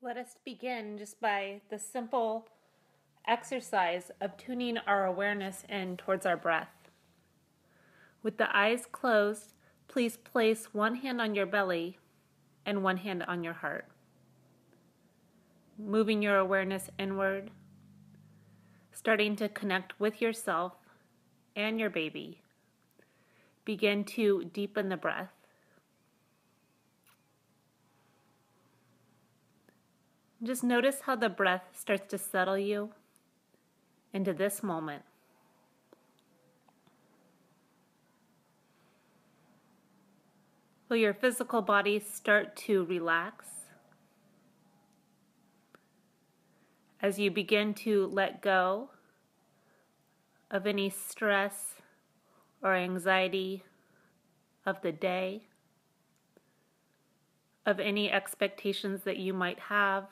Let us begin just by the simple exercise of tuning our awareness in towards our breath. With the eyes closed, please place one hand on your belly and one hand on your heart. Moving your awareness inward, starting to connect with yourself and your baby. Begin to deepen the breath. Just notice how the breath starts to settle you into this moment. Will your physical body start to relax as you begin to let go of any stress or anxiety of the day, of any expectations that you might have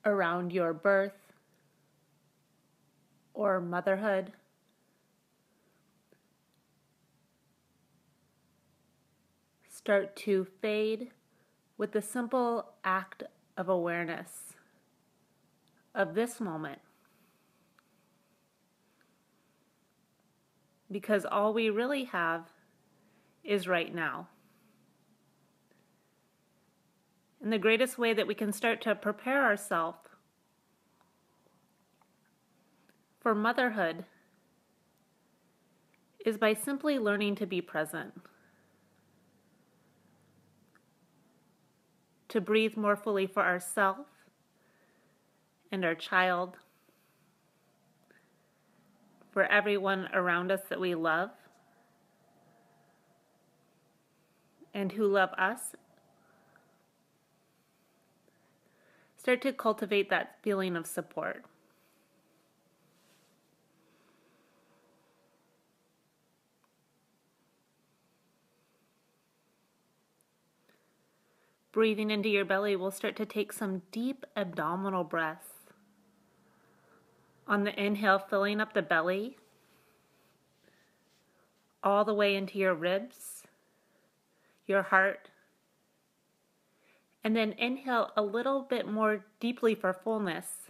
around your birth or motherhood. Start to fade with the simple act of awareness of this moment. Because all we really have is right now. And the greatest way that we can start to prepare ourselves for motherhood is by simply learning to be present. To breathe more fully for ourselves and our child, for everyone around us that we love and who love us. Start to cultivate that feeling of support. Breathing into your belly, we'll start to take some deep abdominal breaths. On the inhale, filling up the belly, all the way into your ribs, your heart. And then inhale a little bit more deeply for fullness.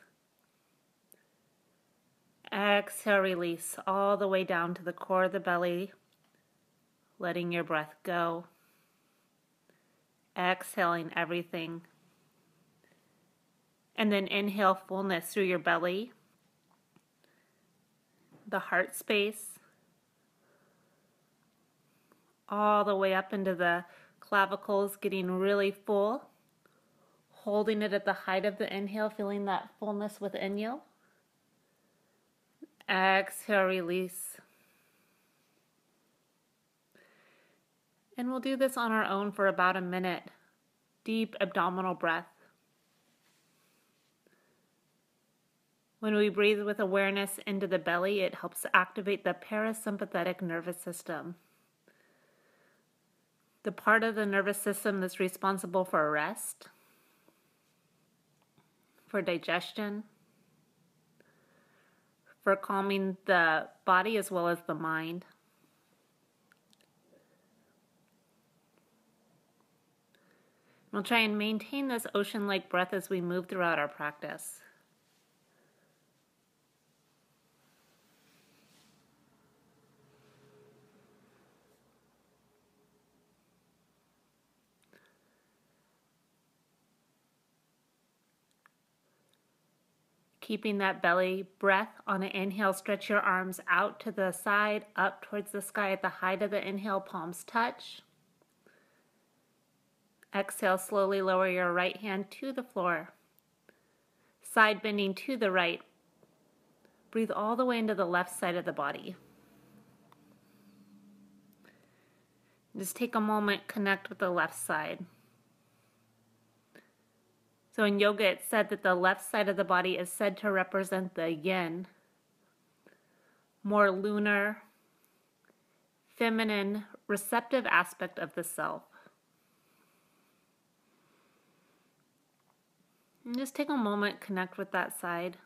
Exhale, release all the way down to the core of the belly, letting your breath go. Exhaling everything. And then inhale fullness through your belly, the heart space, all the way up into the clavicles, getting really full. Holding it at the height of the inhale, feeling that fullness within you. Exhale, release. And we'll do this on our own for about a minute. Deep abdominal breath. When we breathe with awareness into the belly, it helps activate the parasympathetic nervous system. The part of the nervous system that's responsible for rest, for digestion, for calming the body as well as the mind. We'll try and maintain this ocean-like breath as we move throughout our practice. Keeping that belly breath on an inhale, stretch your arms out to the side, up towards the sky at the height of the inhale, palms touch. Exhale, slowly lower your right hand to the floor. Side bending to the right. Breathe all the way into the left side of the body. Just take a moment, connect with the left side. So in yoga, it's said that the left side of the body is said to represent the yin, more lunar, feminine, receptive aspect of the self. And just take a moment, connect with that side.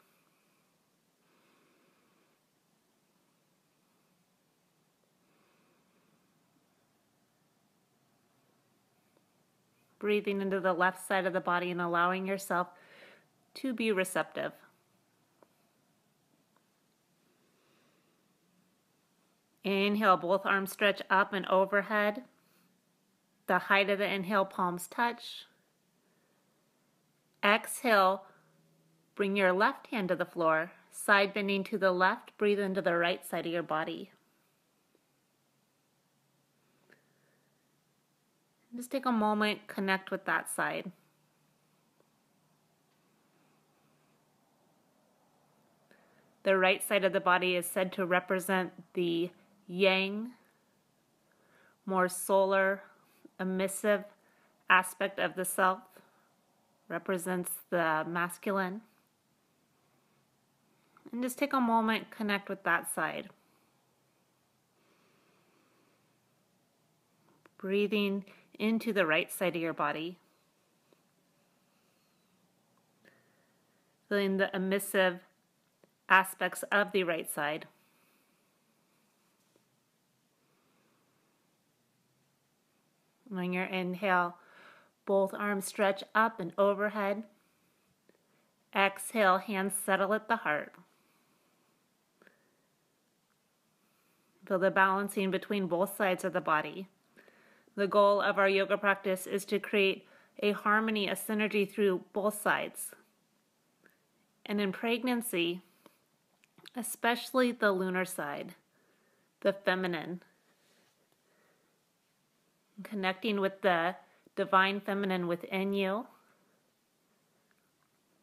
breathing into the left side of the body and allowing yourself to be receptive. Inhale, both arms stretch up and overhead. The height of the inhale, palms touch. Exhale, bring your left hand to the floor. Side bending to the left, breathe into the right side of your body. Just take a moment, connect with that side. The right side of the body is said to represent the yang, more solar, emissive aspect of the self, represents the masculine. And just take a moment, connect with that side. Breathing into the right side of your body. Feeling the emissive aspects of the right side. On your inhale, both arms stretch up and overhead. Exhale, hands settle at the heart. Feel the balancing between both sides of the body. The goal of our yoga practice is to create a harmony, a synergy through both sides. And in pregnancy, especially the lunar side, the feminine, connecting with the divine feminine within you,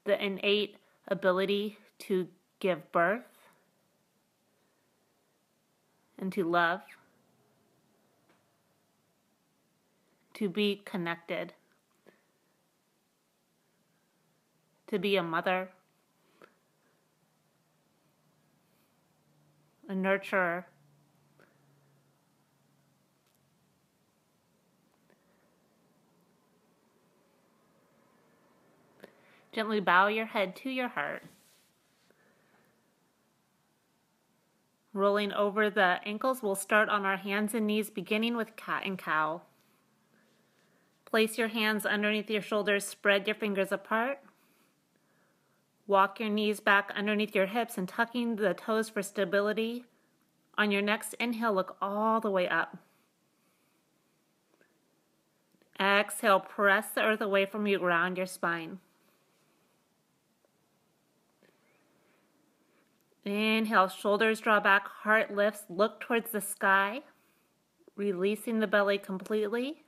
the innate ability to give birth and to love, to be connected, to be a mother, a nurturer. Gently bow your head to your heart. Rolling over the ankles, we'll start on our hands and knees, beginning with cat and cow. Place your hands underneath your shoulders, spread your fingers apart. Walk your knees back underneath your hips and tucking the toes for stability. On your next inhale, look all the way up. Exhale, press the earth away from you, ground your spine. Inhale, shoulders draw back, heart lifts, look towards the sky, releasing the belly completely.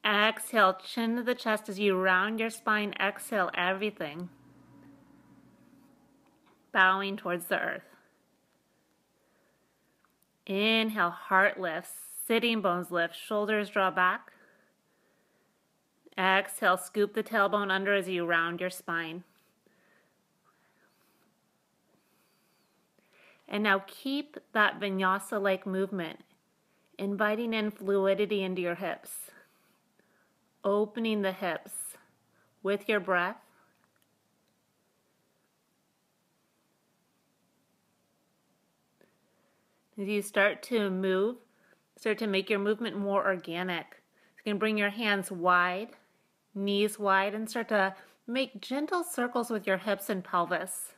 Exhale, chin to the chest as you round your spine. Exhale, everything. Bowing towards the earth. Inhale, heart lifts, sitting bones lift, shoulders draw back. Exhale, scoop the tailbone under as you round your spine. And now keep that vinyasa-like movement, inviting in fluidity into your hips, opening the hips with your breath. As you start to move, start to make your movement more organic. You can bring your hands wide, knees wide, and start to make gentle circles with your hips and pelvis.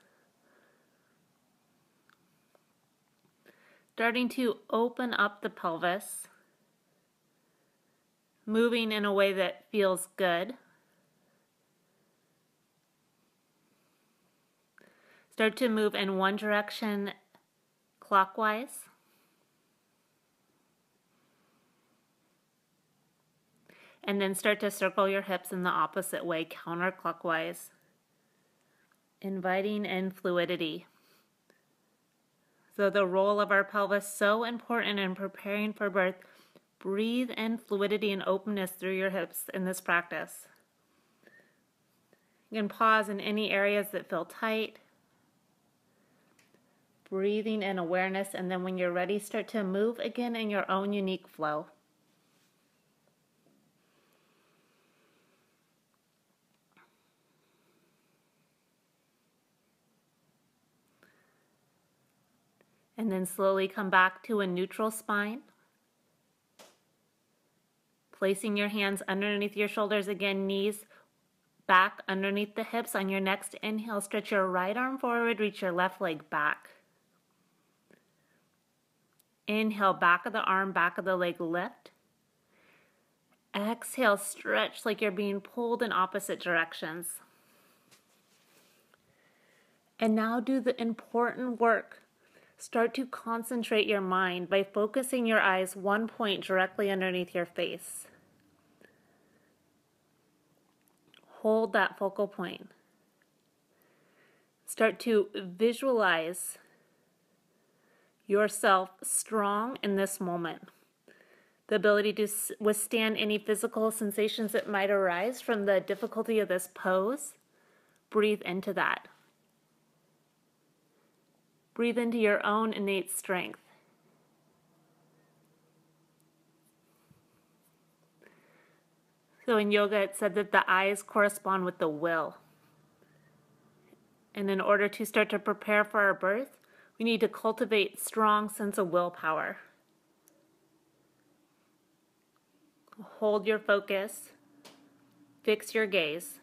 Starting to open up the pelvis, moving in a way that feels good. Start to move in one direction clockwise. And then start to circle your hips in the opposite way, counterclockwise, inviting in fluidity. So the role of our pelvis is so important in preparing for birth. Breathe in fluidity and openness through your hips in this practice. You can pause in any areas that feel tight. Breathing in awareness, and then when you're ready, start to move again in your own unique flow. And then slowly come back to a neutral spine. Placing your hands underneath your shoulders again, knees back underneath the hips. On your next inhale, stretch your right arm forward, reach your left leg back. Inhale, back of the arm, back of the leg lift. Exhale, stretch like you're being pulled in opposite directions. And now do the important work. Start to concentrate your mind by focusing your eyes one point directly underneath your face. Hold that focal point. Start to visualize yourself strong in this moment. The ability to withstand any physical sensations that might arise from the difficulty of this pose. Breathe into that. Breathe into your own innate strength. So in yoga, it said that the eyes correspond with the will. And in order to start to prepare for our birth, we need to cultivate strong sense of willpower. Hold your focus. Fix your gaze.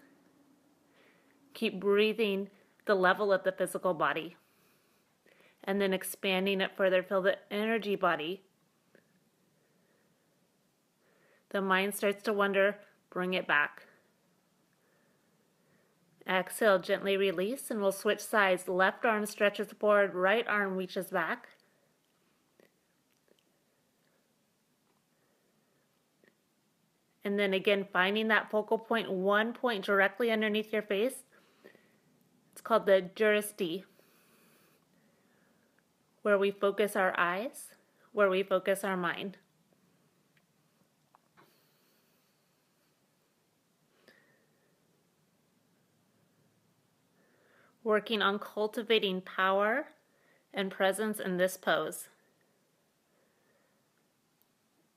Keep breathing the level of the physical body. And then expanding it further, feel the energy body. The mind starts to wander, bring it back. Exhale, gently release, and we'll switch sides. Left arm stretches forward, right arm reaches back. And then again, finding that focal point, one point directly underneath your face. It's called the drishti, where we focus our eyes, where we focus our mind. Working on cultivating power and presence in this pose.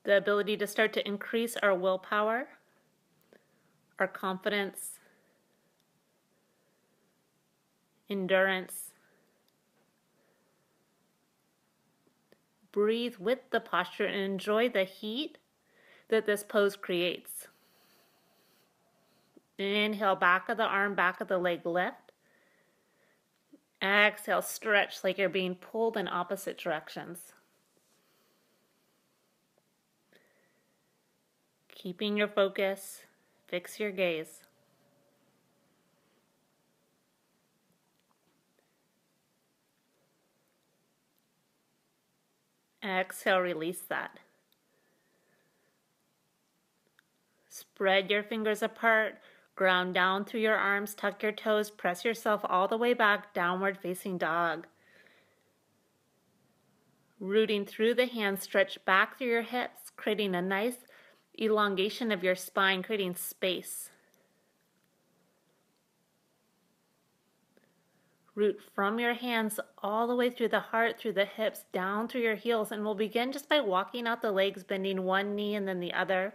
The ability to start to increase our willpower, our confidence, endurance. Breathe with the posture and enjoy the heat that this pose creates. Inhale, back of the arm, back of the leg lift. Exhale, stretch like you're being pulled in opposite directions. Keeping your focus, fix your gaze. Exhale, release that. Spread your fingers apart, ground down through your arms, tuck your toes, press yourself all the way back, downward facing dog. Rooting through the hands, stretch back through your hips, creating a nice elongation of your spine, creating space. Root from your hands all the way through the heart, through the hips, down through your heels, and we'll begin just by walking out the legs, bending one knee and then the other.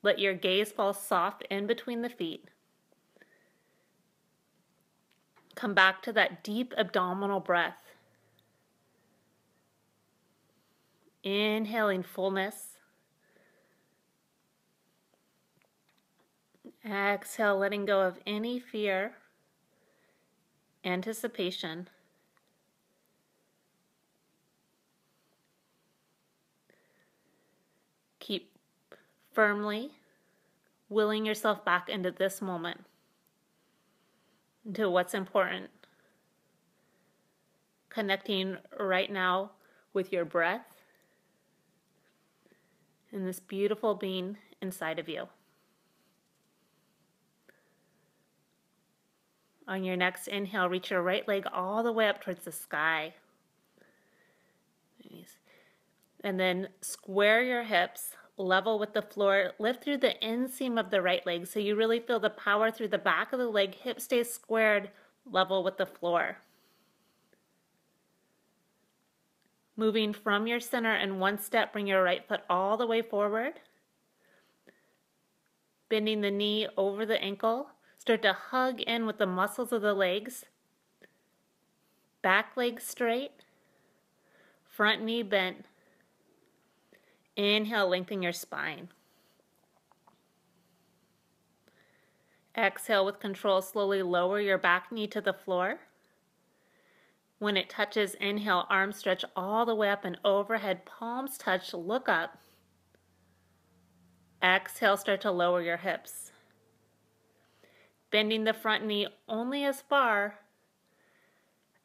Let your gaze fall soft in between the feet. Come back to that deep abdominal breath. Inhaling fullness. Exhale, letting go of any fear, anticipation. Keep firmly willing yourself back into this moment, into what's important. Connecting right now with your breath and this beautiful being inside of you. On your next inhale, reach your right leg all the way up towards the sky. And then square your hips, level with the floor. Lift through the inseam of the right leg so you really feel the power through the back of the leg. Hip stays squared, level with the floor. Moving from your center in one step, bring your right foot all the way forward. Bending the knee over the ankle. Start to hug in with the muscles of the legs. Back leg straight. Front knee bent. Inhale, lengthen your spine. Exhale with control, slowly lower your back knee to the floor. When it touches, inhale, arms stretch all the way up and overhead, palms touch, look up. Exhale, start to lower your hips. Bending the front knee only as far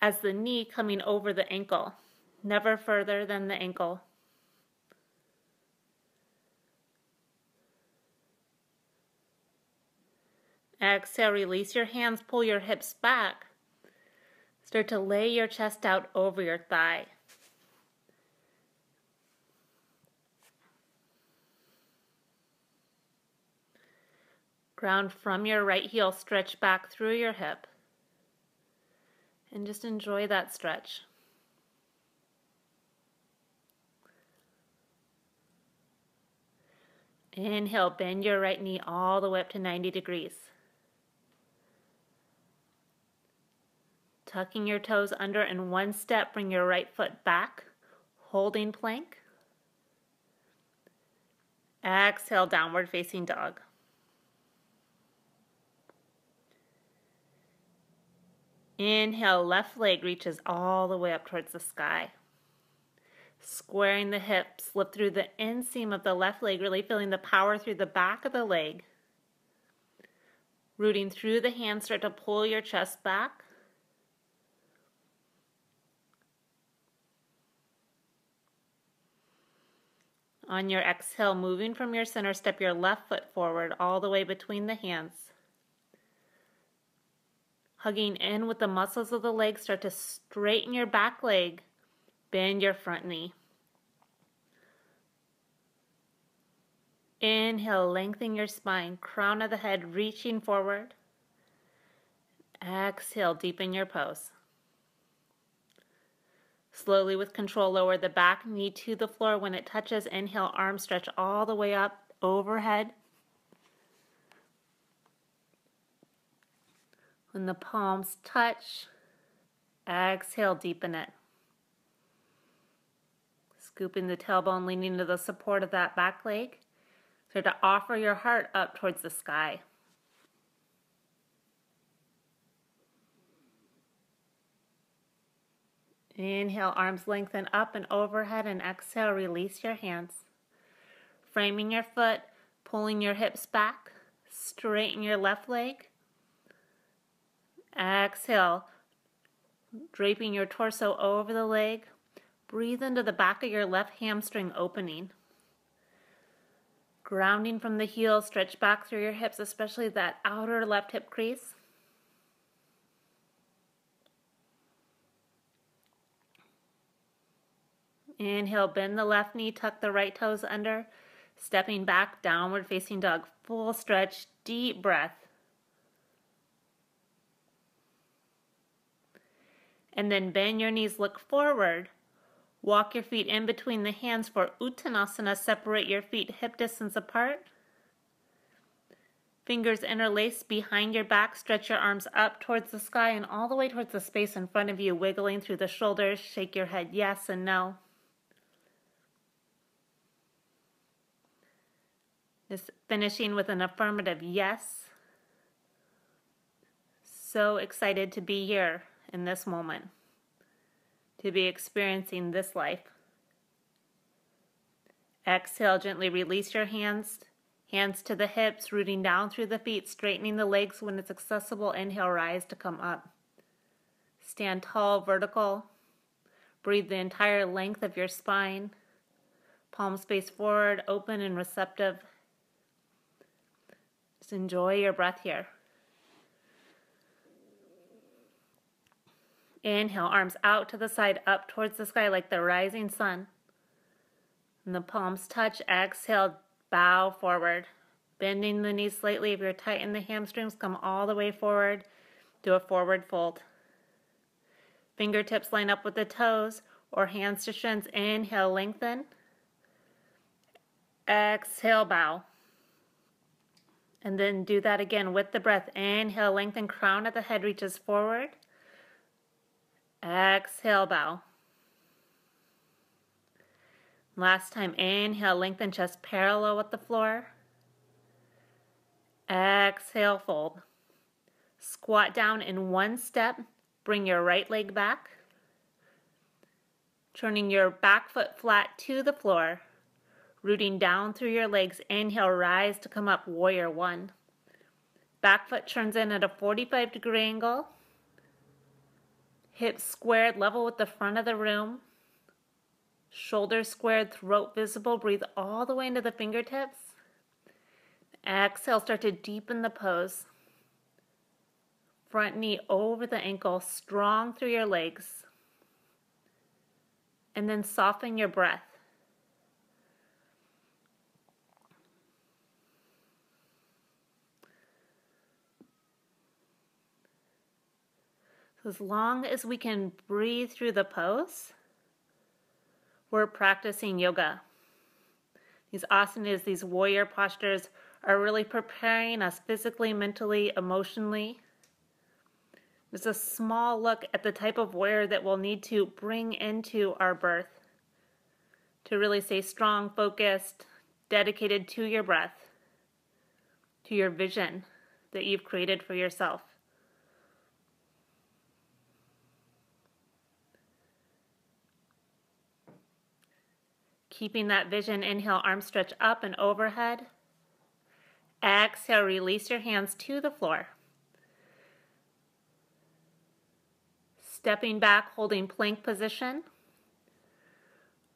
as the knee coming over the ankle, never further than the ankle. Exhale, release your hands, pull your hips back. Start to lay your chest out over your thigh. Ground from your right heel, stretch back through your hip. And just enjoy that stretch. Inhale, bend your right knee all the way up to 90 degrees. Tucking your toes under in one step, bring your right foot back, holding plank. Exhale, downward facing dog. Inhale, left leg reaches all the way up towards the sky. Squaring the hips, lift through the inseam of the left leg, really feeling the power through the back of the leg. Rooting through the hands, start to pull your chest back. On your exhale, moving from your center, step your left foot forward all the way between the hands. Hugging in with the muscles of the leg, start to straighten your back leg, bend your front knee. Inhale, lengthen your spine, crown of the head reaching forward. Exhale, deepen your pose. Slowly with control, lower the back knee to the floor. When it touches, inhale, arms stretch all the way up overhead. When the palms touch, exhale, deepen it. Scooping the tailbone, leaning to the support of that back leg. Start to offer your heart up towards the sky. Inhale, arms lengthen up and overhead, and exhale, release your hands. Framing your foot, pulling your hips back, straighten your left leg. Exhale, draping your torso over the leg. Breathe into the back of your left hamstring opening. Grounding from the heels, stretch back through your hips, especially that outer left hip crease. Inhale, bend the left knee, tuck the right toes under, stepping back, downward facing dog. Full stretch, deep breath. And then bend your knees, look forward. Walk your feet in between the hands for Uttanasana. Separate your feet hip distance apart. Fingers interlace behind your back. Stretch your arms up towards the sky and all the way towards the space in front of you, wiggling through the shoulders. Shake your head yes and no. Just finishing with an affirmative yes. So excited to be here in this moment, to be experiencing this life. Exhale, gently release your hands. Hands to the hips, rooting down through the feet, straightening the legs when it's accessible. Inhale, rise to come up. Stand tall, vertical. Breathe the entire length of your spine. Palms face forward, open and receptive. Just enjoy your breath here. Inhale, arms out to the side, up towards the sky like the rising sun. And the palms touch. Exhale, bow forward. Bending the knees slightly. If you're tight in the hamstrings, come all the way forward. Do a forward fold. Fingertips line up with the toes or hands to shins. Inhale, lengthen. Exhale, bow. And then do that again with the breath. Inhale, lengthen, crown of the head reaches forward. Exhale, bow. Last time, inhale, lengthen chest parallel with the floor. Exhale, fold. Squat down in one step. Bring your right leg back. Turning your back foot flat to the floor. Rooting down through your legs. Inhale, rise to come up, warrior one. Back foot turns in at a 45-degree angle. Hips squared, level with the front of the room. Shoulders squared, throat visible. Breathe all the way into the fingertips. Exhale, start to deepen the pose. Front knee over the ankle, strong through your legs. And then soften your breath. So as long as we can breathe through the pose, we're practicing yoga. These asanas, these warrior postures, are really preparing us physically, mentally, emotionally. There's a small look at the type of warrior that we'll need to bring into our birth to really stay strong, focused, dedicated to your breath, to your vision that you've created for yourself. Keeping that vision, inhale, arms stretch up and overhead. Exhale, release your hands to the floor. Stepping back, holding plank position.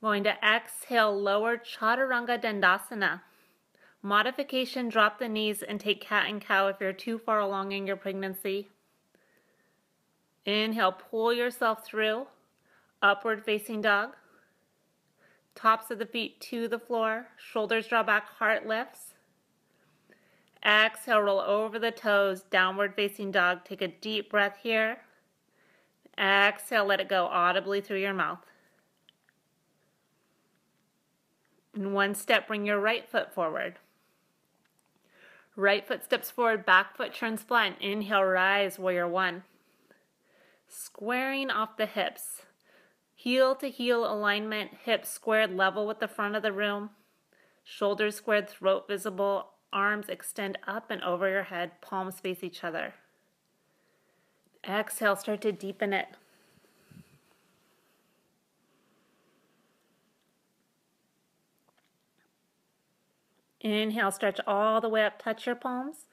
Going to exhale, lower Chaturanga Dandasana. Modification, drop the knees and take cat and cow if you're too far along in your pregnancy. Inhale, pull yourself through. Upward facing dog. Tops of the feet to the floor. Shoulders draw back, heart lifts. Exhale, roll over the toes, downward facing dog. Take a deep breath here. Exhale, let it go audibly through your mouth. In one step, bring your right foot forward. Right foot steps forward, back foot turns flat. Inhale, rise, warrior one. Squaring off the hips. Heel to heel alignment, hips squared level with the front of the room. Shoulders squared, throat visible. Arms extend up and over your head, palms face each other. Exhale, start to deepen it. Inhale, stretch all the way up, touch your palms.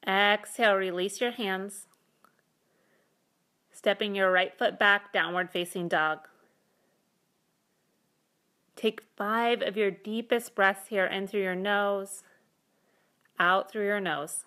Exhale, release your hands. Stepping your right foot back, downward facing dog. Take 5 of your deepest breaths here, in through your nose, out through your nose.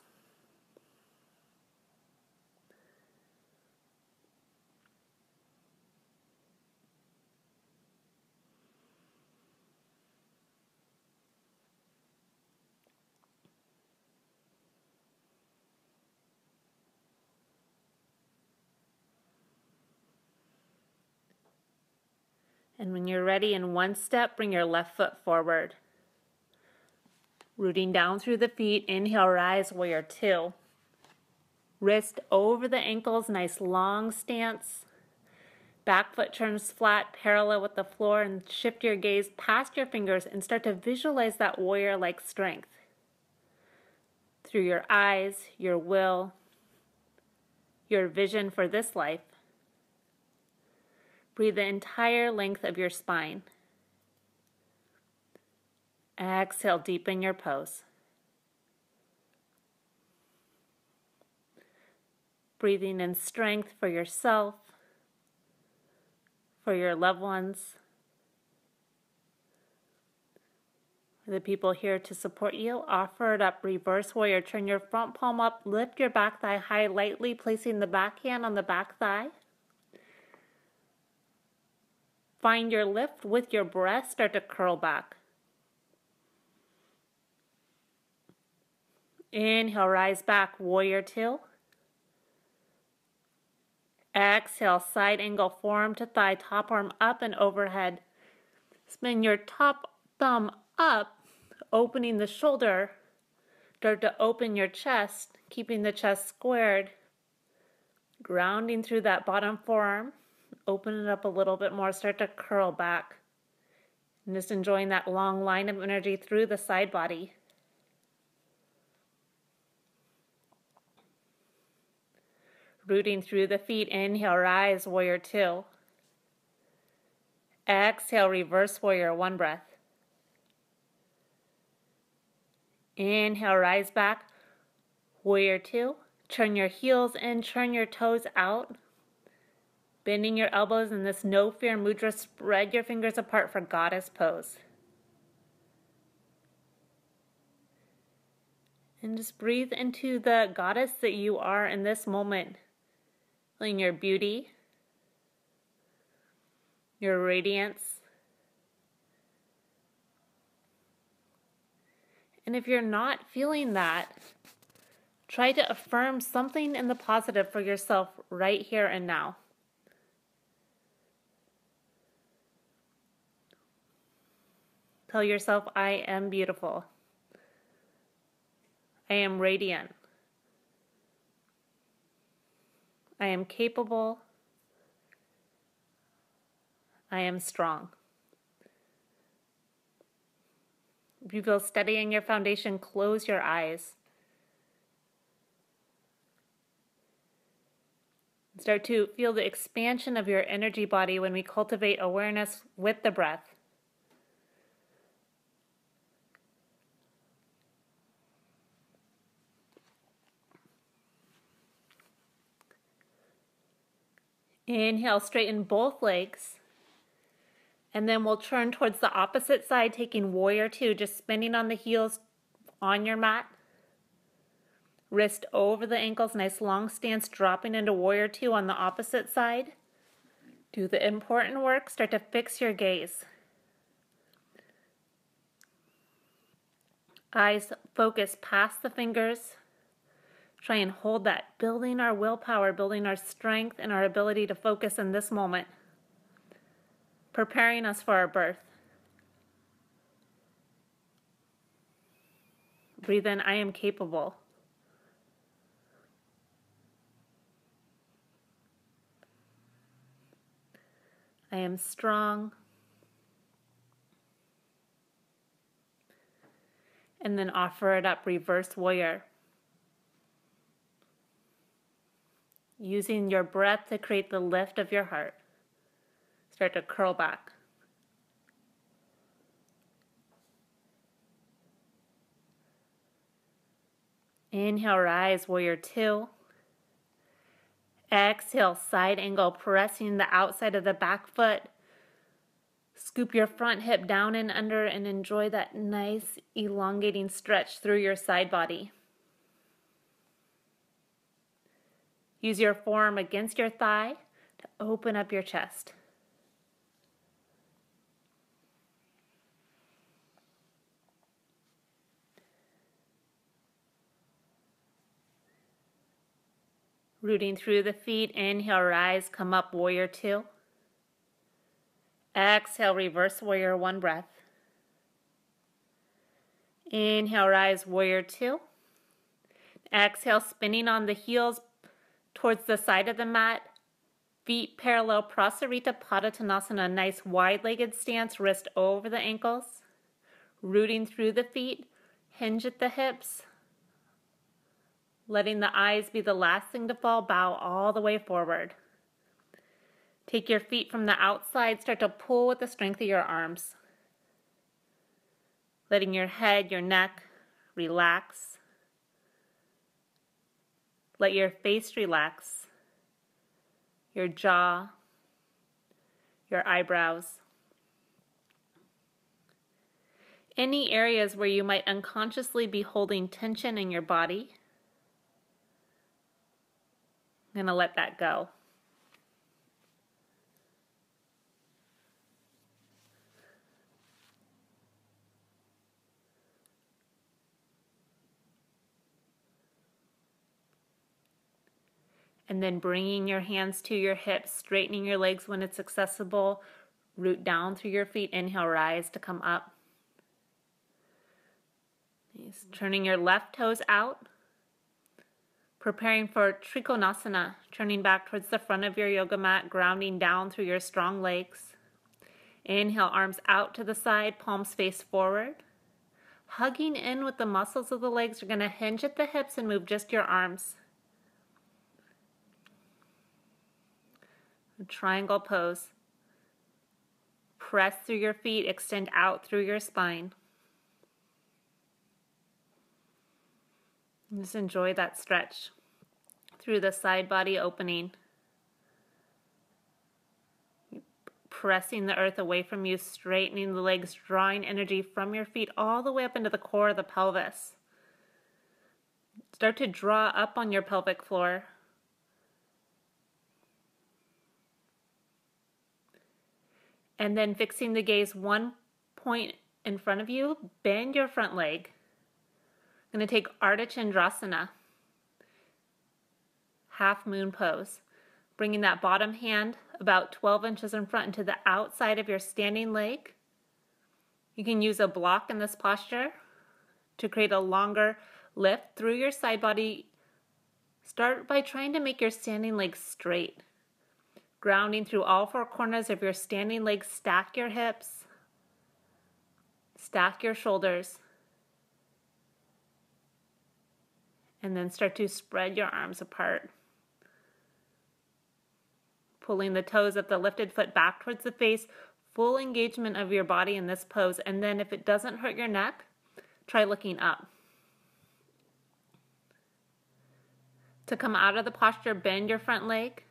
And when you're ready, in one step, bring your left foot forward. Rooting down through the feet, inhale, rise, warrior two. Wrist over the ankles, nice long stance. Back foot turns flat, parallel with the floor, and shift your gaze past your fingers and start to visualize that warrior-like strength. Through your eyes, your will, your vision for this life. Breathe the entire length of your spine. Exhale, deepen your pose. Breathing in strength for yourself, for your loved ones, for the people here to support you. Offer it up, reverse warrior. Turn your front palm up, lift your back thigh high, lightly placing the back hand on the back thigh. Find your lift with your breath, start to curl back. Inhale, rise back, warrior two. Exhale, side angle, forearm to thigh, top arm up and overhead. Spin your top thumb up, opening the shoulder. Start to open your chest, keeping the chest squared. Grounding through that bottom forearm. Open it up a little bit more, start to curl back. And just enjoying that long line of energy through the side body. Rooting through the feet, inhale, rise, warrior two. Exhale, reverse warrior, one breath. Inhale, rise back, warrior two. Turn your heels in, turn your toes out. Bending your elbows in this no fear mudra, spread your fingers apart for goddess pose. And just breathe into the goddess that you are in this moment. Feeling your beauty, your radiance. And if you're not feeling that, try to affirm something in the positive for yourself right here and now. Tell yourself, I am beautiful. I am radiant. I am capable. I am strong. If you feel steady in your foundation, close your eyes. Start to feel the expansion of your energy body when we cultivate awareness with the breath. Inhale, straighten both legs. And then we'll turn towards the opposite side, taking warrior two, just spinning on the heels on your mat. Wrist over the ankles, nice long stance, dropping into warrior two on the opposite side. Do the important work, start to fix your gaze. Eyes focus past the fingers. Try and hold that, building our willpower, building our strength and our ability to focus in this moment. Preparing us for our birth. Breathe in, I am capable. I am strong. And then offer it up, reverse warrior. Using your breath to create the lift of your heart. Start to curl back. Inhale, rise, warrior two. Exhale, side angle, pressing the outside of the back foot. Scoop your front hip down and under and enjoy that nice elongating stretch through your side body. Use your forearm against your thigh to open up your chest. Rooting through the feet, inhale, rise, come up, warrior two. Exhale, reverse warrior, one breath. Inhale, rise, warrior two. Exhale, spinning on the heels towards the side of the mat. Feet parallel, Prasarita Padottanasana, nice wide-legged stance, wrist over the ankles. Rooting through the feet, hinge at the hips. Letting the eyes be the last thing to fall, bow all the way forward. Take your feet from the outside, start to pull with the strength of your arms. Letting your head, your neck relax. Let your face relax. Your jaw, your eyebrows. Any areas where you might unconsciously be holding tension in your body, I'm going to let that go. And then bringing your hands to your hips, straightening your legs when it's accessible. Root down through your feet. Inhale, rise to come up. Nice. Turning your left toes out. Preparing for Trikonasana, turning back towards the front of your yoga mat, grounding down through your strong legs. Inhale, arms out to the side, palms face forward. Hugging in with the muscles of the legs, you're going to hinge at the hips and move just your arms. A triangle pose. Press through your feet, extend out through your spine. Just enjoy that stretch through the side body opening. Pressing the earth away from you, straightening the legs, drawing energy from your feet all the way up into the core of the pelvis. Start to draw up on your pelvic floor. And then fixing the gaze one point in front of you, bend your front leg. I'm going to take Ardha Chandrasana, half moon pose. Bringing that bottom hand about 12 inches in front into the outside of your standing leg. You can use a block in this posture to create a longer lift through your side body. Start by trying to make your standing leg straight. Grounding through all four corners of your standing leg. Stack your hips. Stack your shoulders. And then start to spread your arms apart. Pulling the toes of the lifted foot back towards the face, full engagement of your body in this pose. And then if it doesn't hurt your neck, try looking up. To come out of the posture, bend your front leg.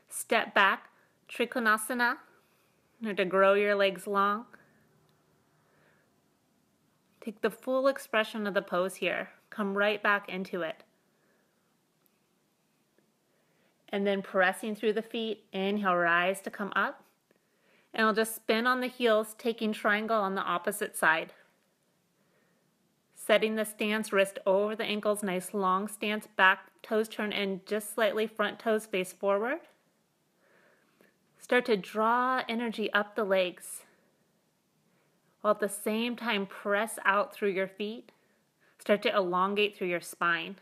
Step back, Trikonasana, to grow your legs long. Take the full expression of the pose here. Come right back into it. And then pressing through the feet, inhale, rise to come up. And we'll just spin on the heels, taking triangle on the opposite side. Setting the stance, wrist over the ankles, nice long stance, back toes turn in just slightly, front toes face forward. Start to draw energy up the legs, while at the same time press out through your feet. Start to elongate through your spine.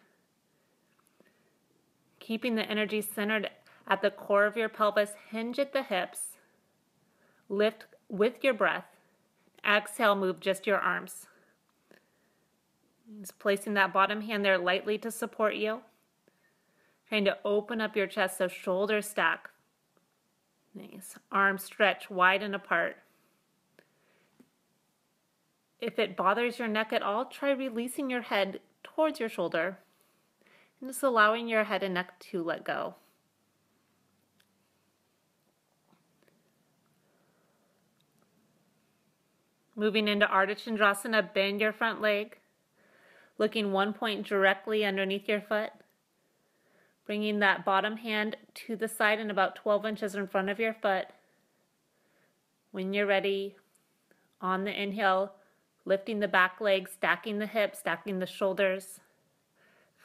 Keeping the energy centered at the core of your pelvis, hinge at the hips. Lift with your breath. Exhale, move just your arms. Just placing that bottom hand there lightly to support you. Trying to open up your chest so shoulders stack. Nice. Arms stretch wide and apart. If it bothers your neck at all, try releasing your head towards your shoulder. And just allowing your head and neck to let go. Moving into Ardha Chandrasana, bend your front leg. Looking one point directly underneath your foot. Bringing that bottom hand to the side and about 12 inches in front of your foot. When you're ready, on the inhale, lifting the back leg, stacking the hips, stacking the shoulders.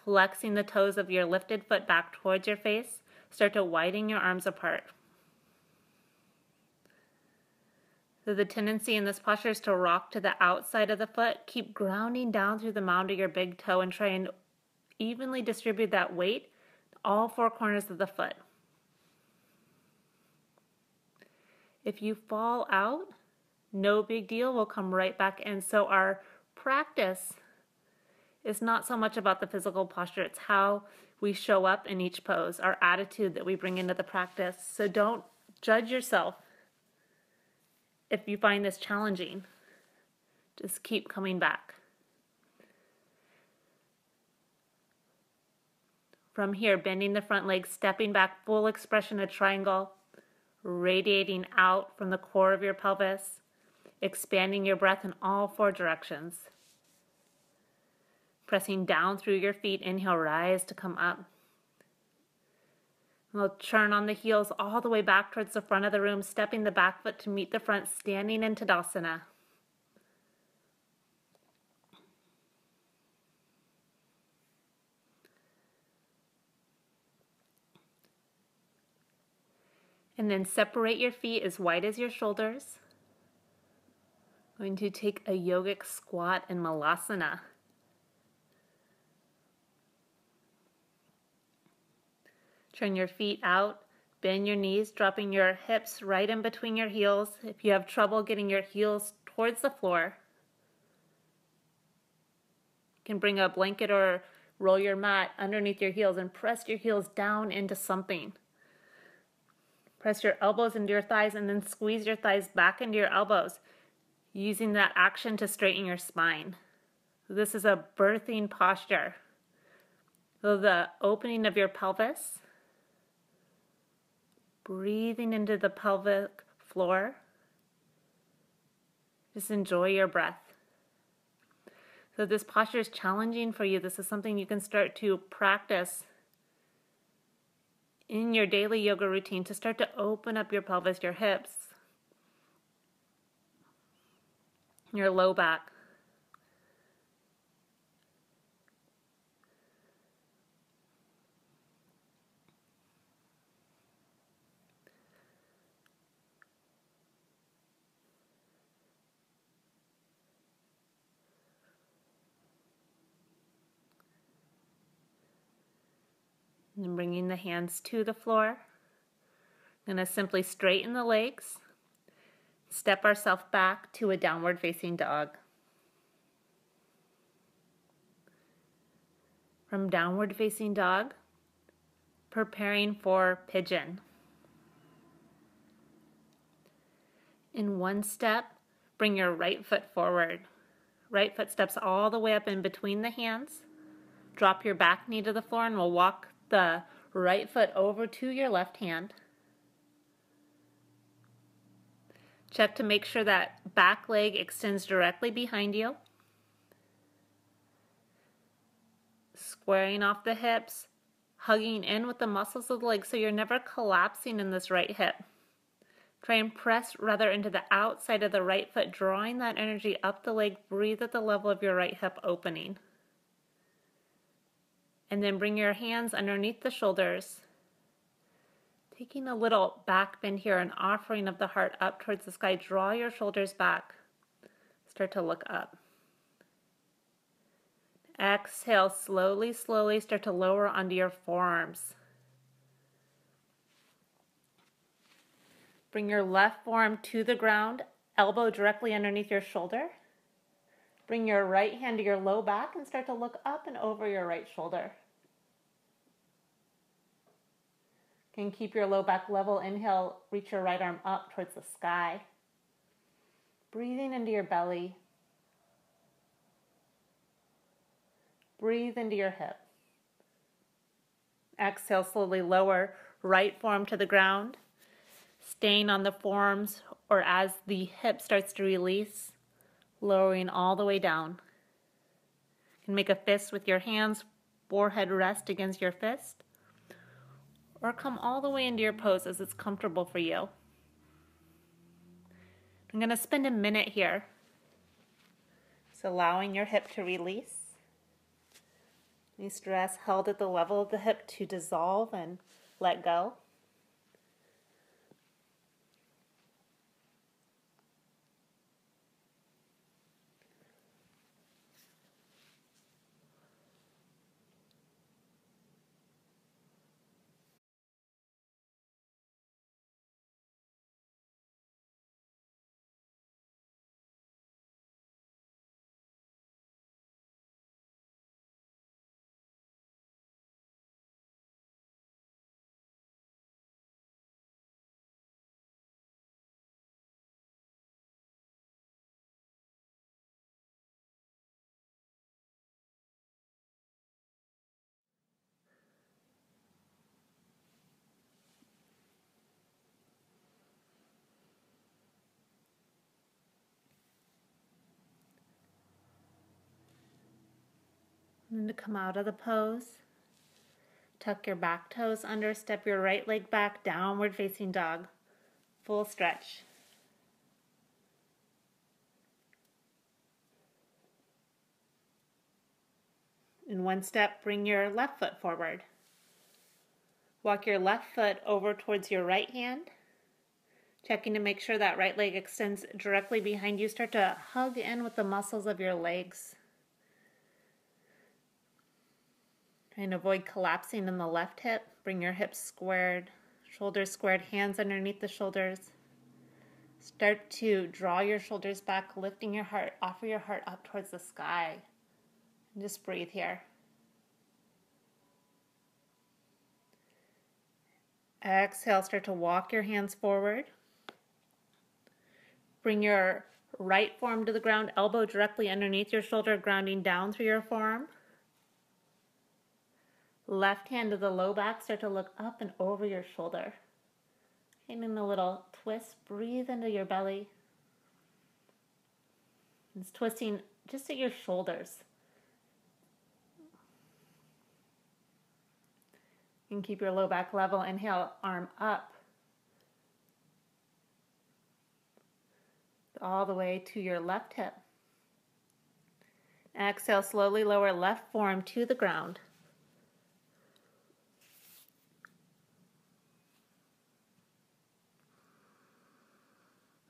Flexing the toes of your lifted foot back towards your face. Start to widen your arms apart. So the tendency in this posture is to rock to the outside of the foot. Keep grounding down through the mound of your big toe and try and evenly distribute that weight to all four corners of the foot. If you fall out, no big deal. We'll come right back in. So our practice is not so much about the physical posture, it's how we show up in each pose, our attitude that we bring into the practice. So don't judge yourself if you find this challenging. Just keep coming back. From here, bending the front leg, stepping back, full expression of triangle, radiating out from the core of your pelvis, expanding your breath in all four directions. Pressing down through your feet, inhale, rise to come up. We'll turn on the heels all the way back towards the front of the room, stepping the back foot to meet the front, standing in Tadasana. And then separate your feet as wide as your shoulders. Going to take a yogic squat in Malasana. Turn your feet out, Bend your knees, dropping your hips right in between your heels. If you have trouble getting your heels towards the floor, you can bring a blanket or roll your mat underneath your heels and press your heels down into something. Press your elbows into your thighs and then squeeze your thighs back into your elbows, using that action to straighten your spine. This is a birthing posture. So the opening of your pelvis, breathing into the pelvic floor. Just enjoy your breath. So this posture is challenging for you. This is something you can start to practice in your daily yoga routine to start to open up your pelvis, your hips, your low back. And bringing the hands to the floor. I'm going to simply straighten the legs, step ourselves back to a downward facing dog. From downward facing dog, preparing for pigeon. In one step, bring your right foot forward. Right foot steps all the way up in between the hands. Drop your back knee to the floor and we'll walk the right foot over to your left hand. Check to make sure that back leg extends directly behind you. Squaring off the hips, hugging in with the muscles of the leg so you're never collapsing in this right hip. Try and press rather into the outside of the right foot, drawing that energy up the leg. Breathe at the level of your right hip opening. And then bring your hands underneath the shoulders. Taking a little back bend here, an offering of the heart up towards the sky. Draw your shoulders back. Start to look up. Exhale, slowly, slowly start to lower onto your forearms. Bring your left forearm to the ground, elbow directly underneath your shoulder. Bring your right hand to your low back and start to look up and over your right shoulder. You can keep your low back level. Inhale, reach your right arm up towards the sky. Breathing into your belly. Breathe into your hip. Exhale, slowly lower right forearm to the ground. Staying on the forearms or as the hip starts to release, lowering all the way down. You can make a fist with your hands, forehead rest against your fist, or come all the way into your pose as it's comfortable for you. I'm going to spend a minute here. Just allowing your hip to release. Any stress held at the level of the hip to dissolve and let go. And then to come out of the pose, tuck your back toes under, step your right leg back, downward facing dog. Full stretch. In one step, bring your left foot forward. Walk your left foot over towards your right hand, checking to make sure that right leg extends directly behind you. Start to hug in with the muscles of your legs. Try and avoid collapsing in the left hip. Bring your hips squared, Shoulders squared, hands underneath the shoulders. Start to draw your shoulders back, lifting your heart, offer your heart up towards the sky. And just breathe here. Exhale, start to walk your hands forward. Bring your right forearm to the ground, elbow directly underneath your shoulder, grounding down through your forearm. Left hand to the low back, start to look up and over your shoulder. Taking a little twist, breathe into your belly. It's twisting just at your shoulders. And keep your low back level. Inhale, arm up. All the way to your left hip. Exhale, slowly lower left forearm to the ground.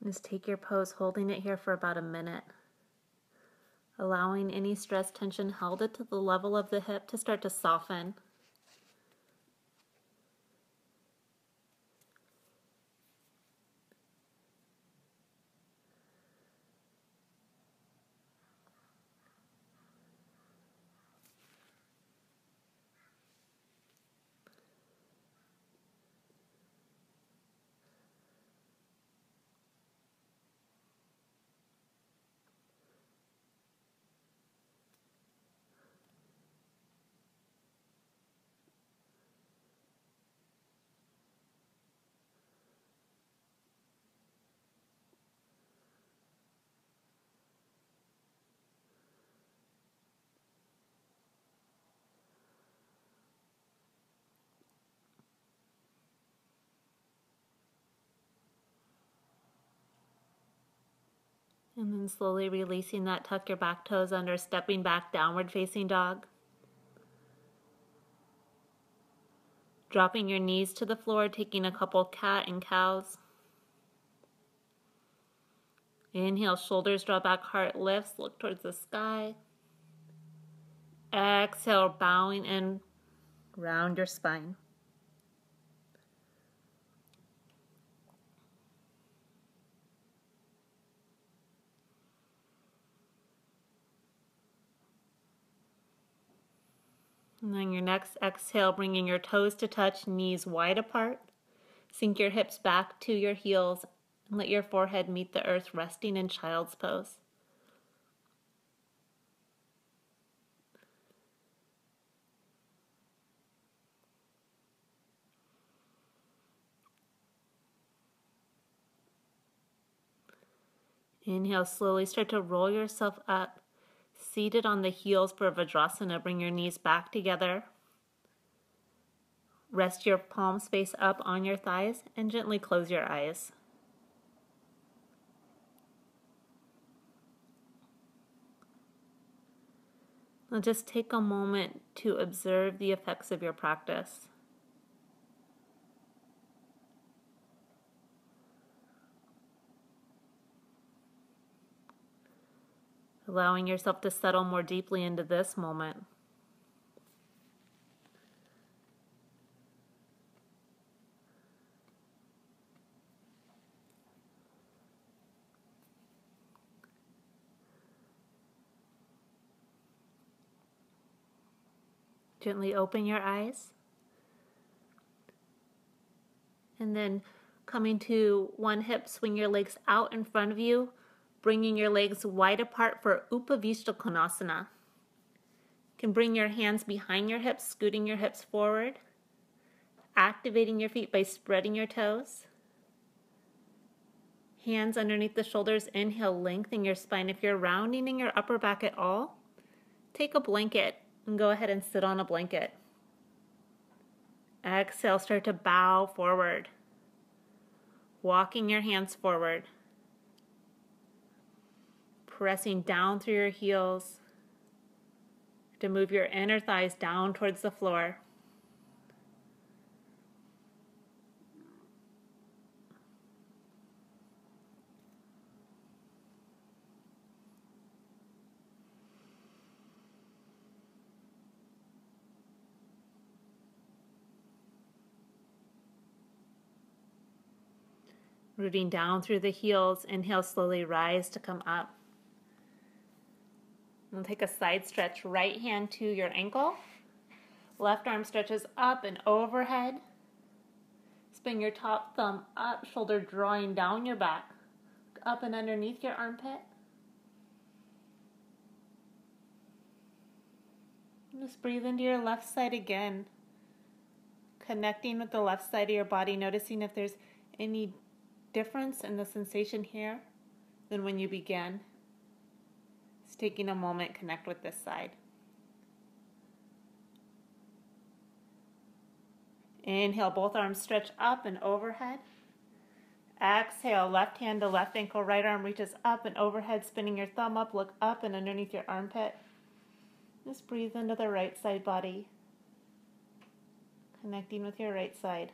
Just take your pose, holding it here for about a minute. Allowing any stress, tension held at the level of the hip to start to soften. And then slowly releasing that, tuck your back toes under, stepping back, downward facing dog. Dropping your knees to the floor, taking a couple cat and cows. Inhale, shoulders draw back, heart lifts, look towards the sky. Exhale, bowing in, round your spine. And then your next exhale, bringing your toes to touch, knees wide apart. Sink your hips back to your heels and let your forehead meet the earth, resting in child's pose. Inhale, slowly start to roll yourself up. Seated on the heels for Vajrasana, bring your knees back together. Rest your palms face up on your thighs and gently close your eyes. Now just take a moment to observe the effects of your practice. Allowing yourself to settle more deeply into this moment. Gently open your eyes. And then coming to one hip, swing your legs out in front of you, bringing your legs wide apart for Upavishta Konasana. You can bring your hands behind your hips, scooting your hips forward, activating your feet by spreading your toes. Hands underneath the shoulders, inhale, lengthen your spine. If you're rounding in your upper back at all, take a blanket and go ahead and sit on a blanket. Exhale, start to bow forward, walking your hands forward, pressing down through your heels to move your inner thighs down towards the floor. Rooting down through the heels. Inhale, slowly rise to come up. We'll take a side stretch. Right hand to your ankle. Left arm stretches up and overhead. Spin your top thumb up, shoulder drawing down your back. Up and underneath your armpit. Just breathe into your left side again. Connecting with the left side of your body, noticing if there's any difference in the sensation here than when you began. Just taking a moment, connect with this side. Inhale, both arms stretch up and overhead. Exhale, left hand to left ankle, right arm reaches up and overhead, spinning your thumb up, look up and underneath your armpit. Just breathe into the right side body, connecting with your right side.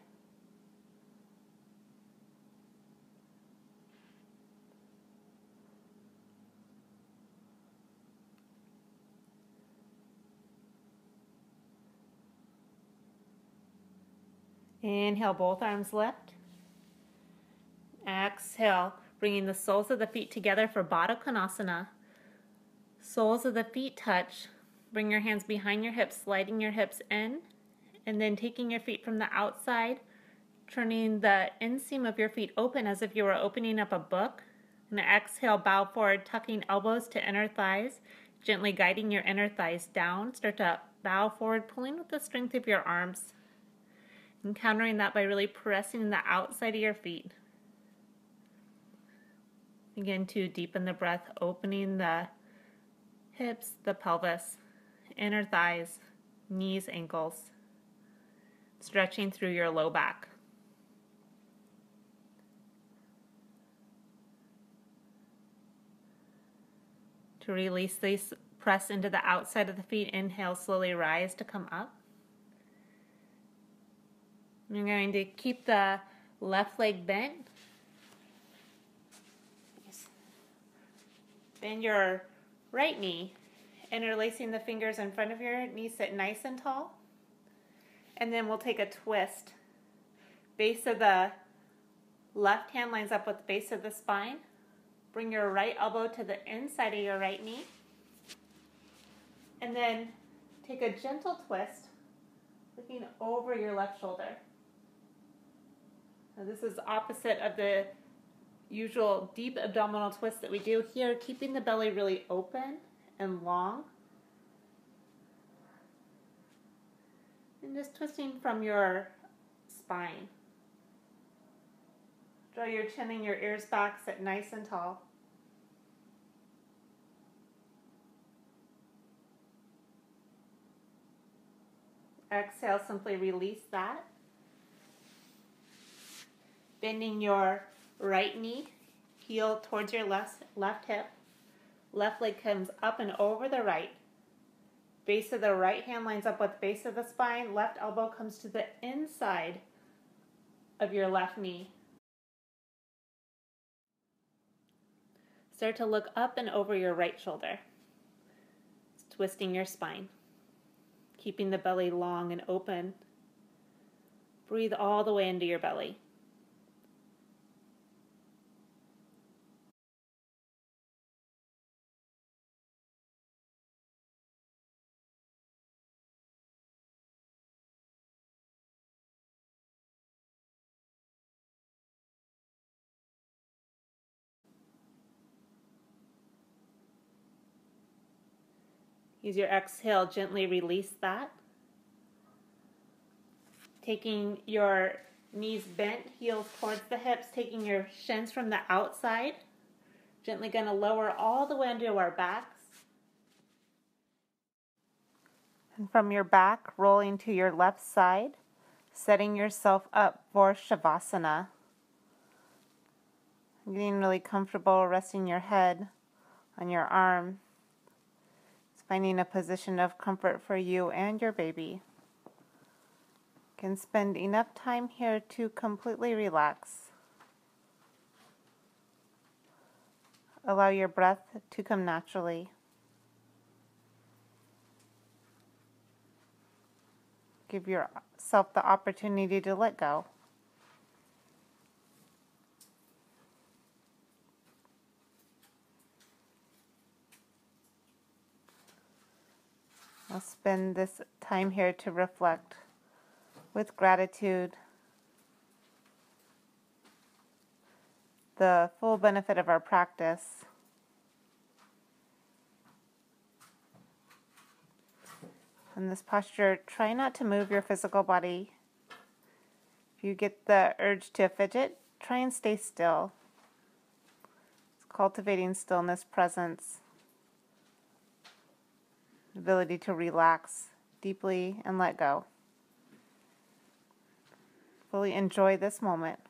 Inhale, both arms lift. Exhale, bringing the soles of the feet together for Baddha Konasana. Soles of the feet touch. Bring your hands behind your hips, sliding your hips in, and then taking your feet from the outside, turning the inseam of your feet open as if you were opening up a book. And exhale, bow forward, tucking elbows to inner thighs, gently guiding your inner thighs down. Start to bow forward, pulling with the strength of your arms. And countering that by really pressing the outside of your feet. Begin to deepen the breath, opening the hips, the pelvis, inner thighs, knees, ankles. Stretching through your low back. To release these, press into the outside of the feet. Inhale, slowly rise to come up. You're going to keep the left leg bent. Bend your right knee, interlacing the fingers in front of your knee, sit nice and tall. And then we'll take a twist. Base of the left hand lines up with the base of the spine. Bring your right elbow to the inside of your right knee. And then take a gentle twist, looking over your left shoulder. Now this is opposite of the usual deep abdominal twist that we do here, keeping the belly really open and long. And just twisting from your spine. Draw your chin and your ears back, sit nice and tall. Exhale, simply release that. Bending your right knee, heel towards your left hip. Left leg comes up and over the right. Base of the right hand lines up with the base of the spine. Left elbow comes to the inside of your left knee. Start to look up and over your right shoulder. Twisting your spine. Keeping the belly long and open. Breathe all the way into your belly. Use your exhale, gently release that. Taking your knees bent, heels towards the hips, taking your shins from the outside. Gently going to lower all the way into our backs. And from your back, rolling to your left side, setting yourself up for Shavasana. Getting really comfortable, resting your head on your arm. Finding a position of comfort for you and your baby. You can spend enough time here to completely relax. Allow your breath to come naturally. Give yourself the opportunity to let go. I'll spend this time here to reflect with gratitude the full benefit of our practice. In this posture, try not to move your physical body. If you get the urge to fidget, try and stay still. It's cultivating stillness, presence, the ability to relax deeply and let go. Fully enjoy this moment.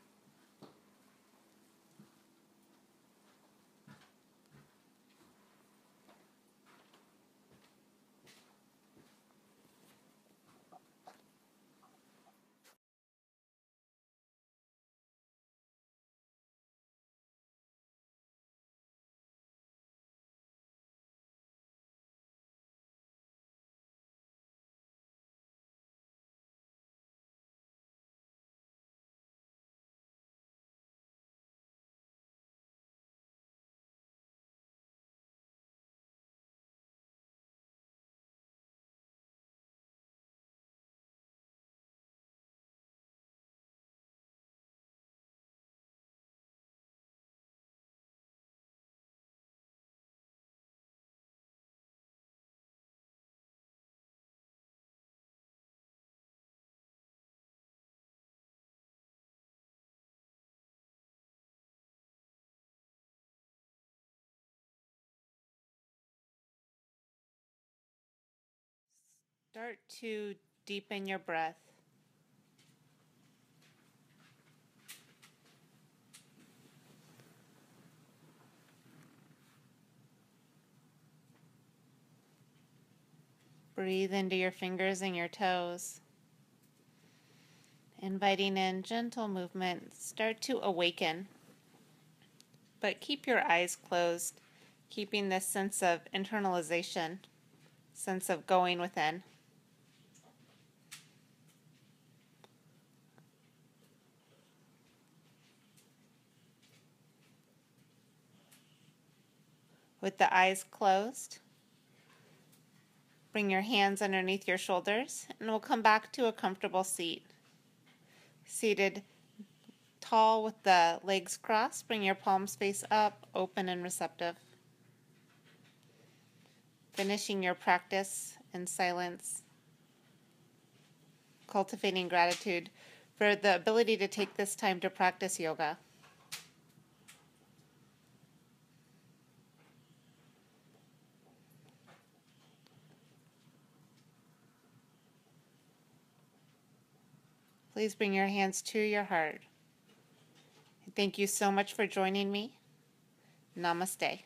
Start to deepen your breath. Breathe into your fingers and your toes. Inviting in gentle movement. Start to awaken. But keep your eyes closed, keeping this sense of internalization, sense of going within. With the eyes closed, bring your hands underneath your shoulders, and we'll come back to a comfortable seat. Seated tall with the legs crossed, bring your palms face up, open and receptive. Finishing your practice in silence, cultivating gratitude for the ability to take this time to practice yoga. Please bring your hands to your heart. Thank you so much for joining me. Namaste.